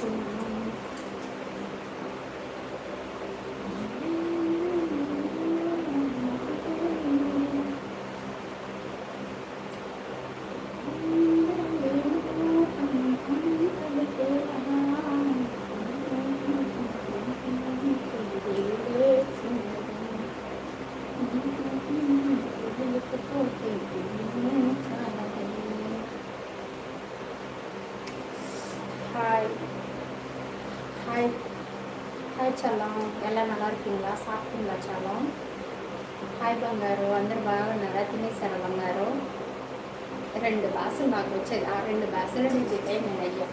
Hi hi hi Chalam ఎలా நல்லா இருக்கீங்களா సాப்பிட்டீங்களா చలం హాయ్ బంగారు అందరు బాగున్నారా తినేసారా బంగారు 2 బాసులు మాకు వచ్చేది ఆ 2 బాసులు నీకు ఇదే నేను అయ్యా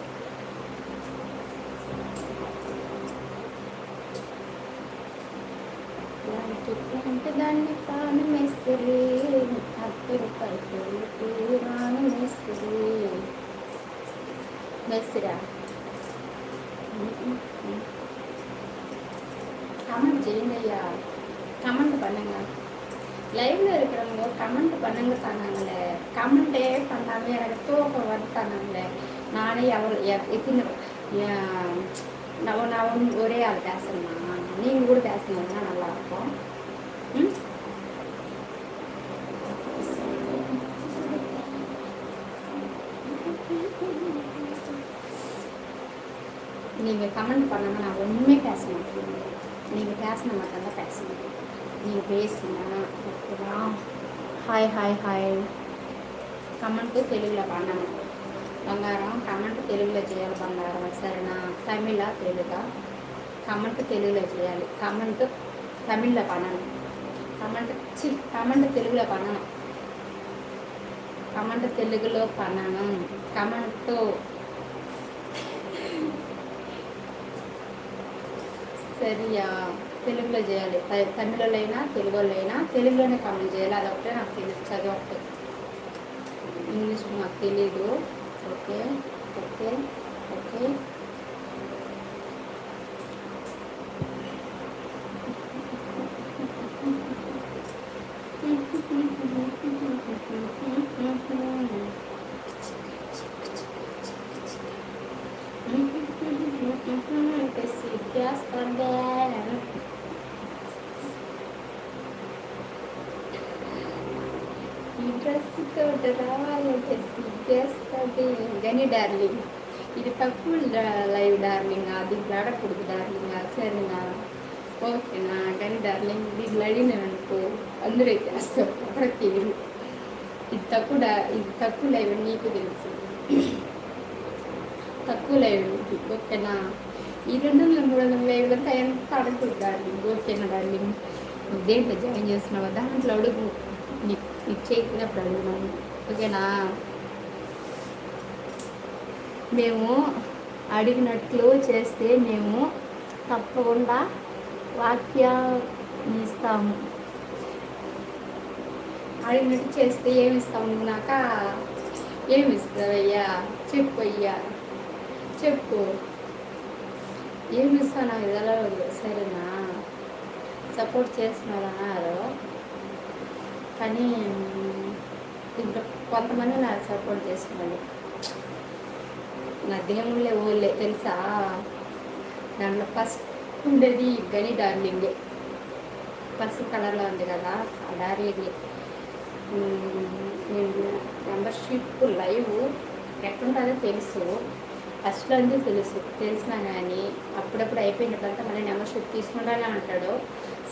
అంటే దాన్ని పాను మేస్త్రి 10 రూపాయలు రాను మేస్త్రి மேஸ்திரா கமெண்ட் செய்யுங்க ஐயா கமெண்ட் பண்ணுங்க லைவ்ல இருக்கிறவங்க கமெண்ட் பண்ணுங்க தானாங்களே கமெண்டே பண்ணாமல் எனக்கு தூக்கம் வந்துட்டானாங்களே நானே எத்தனை நான் ஒரே ஆள் பேசணுமா நீங்கள் கூட பேசணும்னா நல்லாயிருக்கும் ம் நீங்கள் கமெண்ட் பண்ணாமல் நான் ஒன்றுமே பேச மாட்டேன் நீங்கள் பேசின மட்டும்தான் பேசணும் நீங்கள் பேசுங்க ஓகேவா హాయ్ హాయ్ హాయ్ కమెంట్ తెలుగులో பண்ணணும் బంగారం కమెంట్ తెలుగులో చేయాలి బంగారం సరేనా తమిళ తెలుగా కమెంట్ తెలుగులో చేయాలి కమెంట్ తమిళ్లో பண்ணணும் కమెంట్ తెలుగులో பண்ணணும் కమెంట్ తెలుగులో பண்ணணும் కమెంట్ సరియా తెలుగులో చేయాలి తమిళలో అయినా తెలుగులో అయినా తెలుగులోనే కామెంట్ చేయాలి అదొకటే నాకు తెలియదు చదవట్టు ఇంగ్లీష్ నాకు తెలీదు ఓకే ఓకే ఓకే గని డార్లింగ్ ఇది తక్కువ లైవ్ డార్లింగ్ అది ఆడకూడదు డార్లింగ్ సరేనా ఓకేనా గని డార్లింగ్ దీంట్లో అడిగినానుకో అందరూ చేస్తారు అక్కడ తెలియదు ఇది తక్కువ లైవ్ నీకు తెలుసు తక్కువ లైవ్ ఓకేనా ఈ 200-300 లైవ్లో ఎంత అడగకూడదు డార్లింగ్ ఓకేనా డార్లింగ్ నువ్వు దేంట్లో జాయిన్ చేస్తున్నావా దాంట్లో అడుగు నీకు చేయకున్నప్పుడు అడుగున్నాను ఓకేనా మేము అడిగినట్లు చేస్తే మేము తప్పకుండా వాక్యాన్ని ఇస్తాము అడిగినట్టు చేస్తే ఏమి ఇస్తాము నాక ఏమి ఇస్తావయ్యా చెప్పు అయ్యా చెప్పు ఏమి ఇస్తావు నాకు తెలవదు సరేనా సపోర్ట్ చేస్తున్నారన్నారు కానీ ఇంకా కొంతమంది నాకు సపోర్ట్ చేస్తున్నారు నా దేవుళ్ళే ఓళ్ళే తెలుసా దాంట్లో ఫస్ట్ ఉండేది గని డార్లింగే పసుపు కలర్లో ఉంది కదా ఆ డార్లింగే మెంబర్షిప్ లైవ్ ఎట్లుంటుందో తెలుసు ఫస్ట్లో అంతే తెలిసినా కానీ అప్పుడప్పుడు అయిపోయినప్పుడంతా మళ్ళీ మెంబర్షిప్ తీసుకుంటానే అంటాడు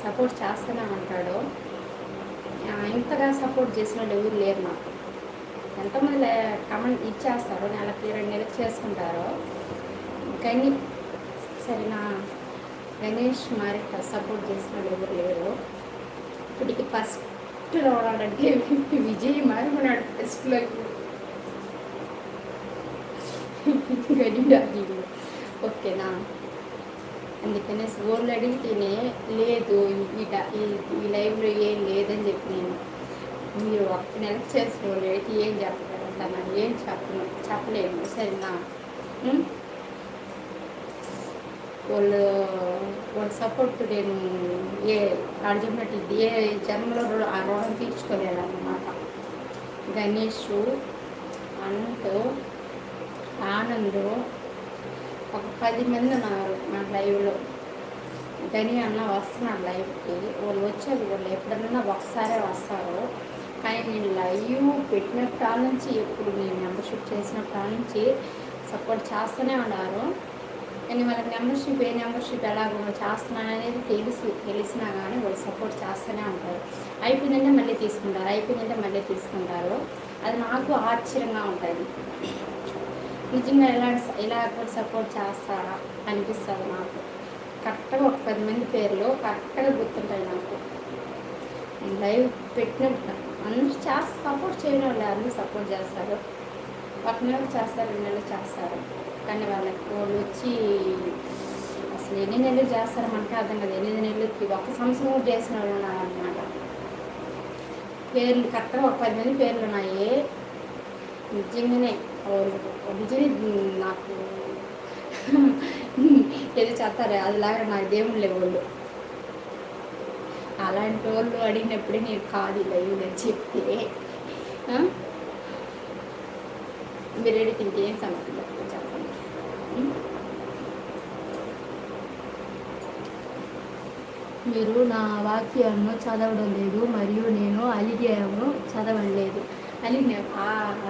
సపోర్ట్ చేస్తూనే అంటాడు ఇంతగా సపోర్ట్ చేసిన వాళ్ళు ఎవరు లేరు నాకు ఎంతమంది కమెంట్ ఇచ్చేస్తారు నెలకి 2 నెలలకు చేసుకుంటారు కానీ సరేనా గణేష్ మరి సపోర్ట్ చేసిన వాళ్ళు ఎవరు లేరు ఇప్పటికి ఫస్ట్ రావడాలంటే విజయ్ మరి ఉన్నాడు ఫస్ట్లో గడి ఓకేనా అందుకనే ఓళ్ళు అడిగితేనే లేదు ఈ లైవ్లో ఏం లేదని చెప్పి నేను మీరు 1 నెలకు చేసిన వాళ్ళు అయితే ఏం చెప్పగలుగుతాను ఏం చెప్పలేము సరేనా వాళ్ళు సపోర్ట్ నేను వాళ్ళు చెప్పినట్టు ఏ జన్మలో ఆ రుణం తీర్చుకోలేదన్నమాట గణేష్ అనంత్ ఆనంద్ ఒక 10 మంది ఉన్నారు నా లైవ్లో. గని అన్న వస్తున్నాడు లైవ్కి. వాళ్ళు వచ్చేది వాళ్ళు ఎప్పుడన్నా ఒకసారే వస్తారు. కానీ నేను లైవ్ పెట్టినప్పటి నుంచి, ఎప్పుడు నేను మెంబర్షిప్ చేసినప్పటి నుంచి సపోర్ట్ చేస్తూనే ఉన్నారు. కానీ వాళ్ళకి మెంబర్షిప్ ఏ మెంబర్షిప్ ఎలాగో చేస్తున్నాను అనేది తెలిసినా కానీ వాళ్ళు సపోర్ట్ చేస్తూనే ఉంటారు. అయిపోయిందంటే మళ్ళీ తీసుకుంటారు, అయిపోయిందంటే మళ్ళీ తీసుకుంటారు. అది నాకు ఆశ్చర్యంగా ఉంటుంది. నిజంగా ఇలా కూడా సపోర్ట్ చేస్తారా అనిపిస్తుంది నాకు. కరెక్ట్గా ఒక 10 మంది పేర్లు కరెక్ట్గా గుర్తుంటాయి నాకు. లైవ్ పెట్టినప్పుడు అందరూ సపోర్ట్ చేయడం వాళ్ళు అందరూ సపోర్ట్ చేస్తారు. 1 నెలకు చేస్తారు, 2 నెలలు చేస్తారు. కానీ వాళ్ళు వచ్చి అసలు ఎన్ని నెలలు చేస్తారో మనకి అర్థం కదా. 8 నెలలకి 1 సంవత్సరం కూడా చేసిన వాళ్ళు ఉన్నారన్నమాట. పేర్లు కరెక్ట్గా ఒక 10 మంది పేర్లు ఉన్నాయి. నిజంగానే నాకు ఏదో చేస్తారు అదిలాగా నాకు దేవుళ్ళు లేవు. అలాంటి వాళ్ళు అడిగినప్పుడే నేను కాదు లైవ్ అని చెప్తే మీరు అడిగితే ఏం సమస్య చెప్పండి. మీరు నా వాక్యాలను చదవడం లేదు మరియు నేను అలిగాను చదవలేదు.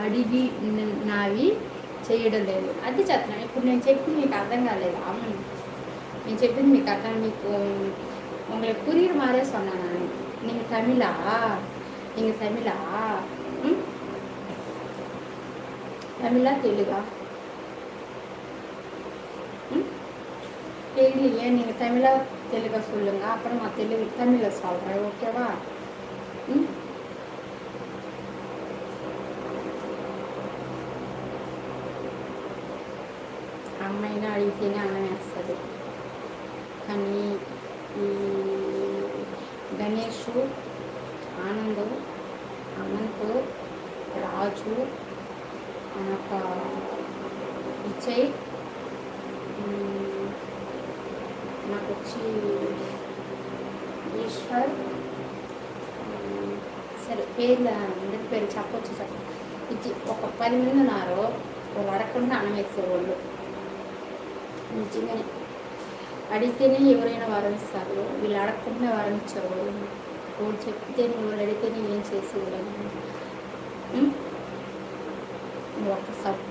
అడిగి నావి చేయడం లేదు అది చెప్తున్నాను. ఇప్పుడు నేను చెప్పింది మీకు అర్థం కాలేదు. అవును, నేను చెప్పింది మీకు అర్థం. మీకు உங்களுக்கு புரியுற மாதிரியே சொன்னேன் நான். நீங்கள் தமிழா? தமிழா தெலுங்கா? தெரியலையே. நீங்கள் தமிழா தெலுங்கா சொல்லுங்க, அப்புறம் நான் தமிழில் சொல்கிறேன். ஓகேவா? అమ్మాయిని అడిగితేనే అన్నం వేస్తుంది. కానీ ఈ గణేష్, ఆనంద్, అనంత్, రాజు, ఒక విజయ్, నాకు వచ్చి ఈశ్వర్, సరే పేర్లు అందరి పేరు చెప్పచ్చు. ఇది ఒక 10 మంది ఉన్నారు. వాళ్ళు అడగకుండా అన్నం వేసేవాళ్ళు. నిజంగానే అడిగితేనే ఎవరైనా వరం ఇస్తారు. వీళ్ళు అడగకుండా వరం ఇచ్చేవాళ్ళు. వాళ్ళు చెప్తేనే, వాళ్ళు అడిగితేనే ఏం చేసేవాళ్ళు.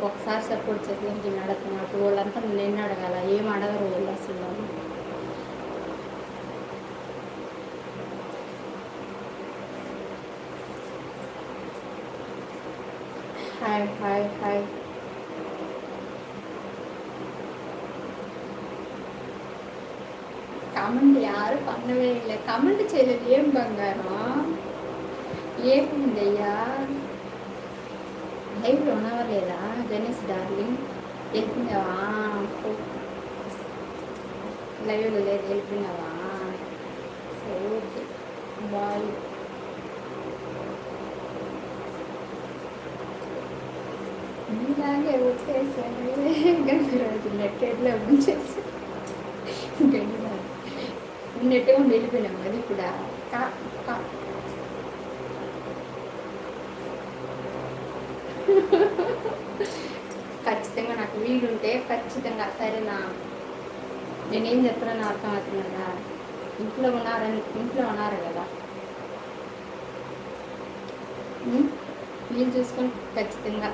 ఒకసారి సపోర్ట్ చేసి నేను అడుగుతున్నట్టు వాళ్ళంతా నేను అడగాల. ఏం అడగరు వాళ్ళు అసలు. Hi hi hi. కమెంట్ యారు పన్నవే இல்லை. కమెంట్ చేయలేదు. ఏం బంగారం ఏముందయ్యా? లైవ్లో ఉన్నావా లేదా గణేష్ డార్లింగ్? వెళ్ళిపోయినావా? లైవ్లో లేదు, వెళ్ళిపోయినావా? Okay bye. నీలాగే వచ్చేసాను గంగరాజు నెట్టెడ్లో ఉంచేసి ఉన్నట్టుగా వెళ్ళిపోయినాం. అది కూడా ఖచ్చితంగా నాకు వీలుంటే ఖచ్చితంగా సరేనా. నేనేం చెప్తున్నాను అర్థమవుతుందా? ఇంట్లో ఉన్నారు కదా, వీలు చూసుకొని ఖచ్చితంగా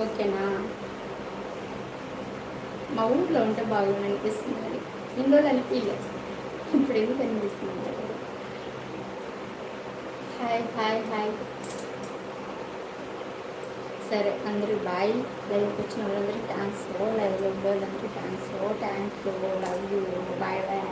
ఓకేనా. మా ఊళ్ళో ఉంటే బాగుంది అనిపిస్తుంది. ఇన్ని రోజులు అనిపించలేదు, ఇప్పుడు ఎందుకు అనిపిస్తుంది? Hi hi hi. సరే అందరూ బాయ్. లైవ్కి వచ్చిన వాళ్ళందరికీ థ్యాంక్స్. లైవ్లో వాళ్ళందరికీ thanks. Thank you. Love you. Bye bye.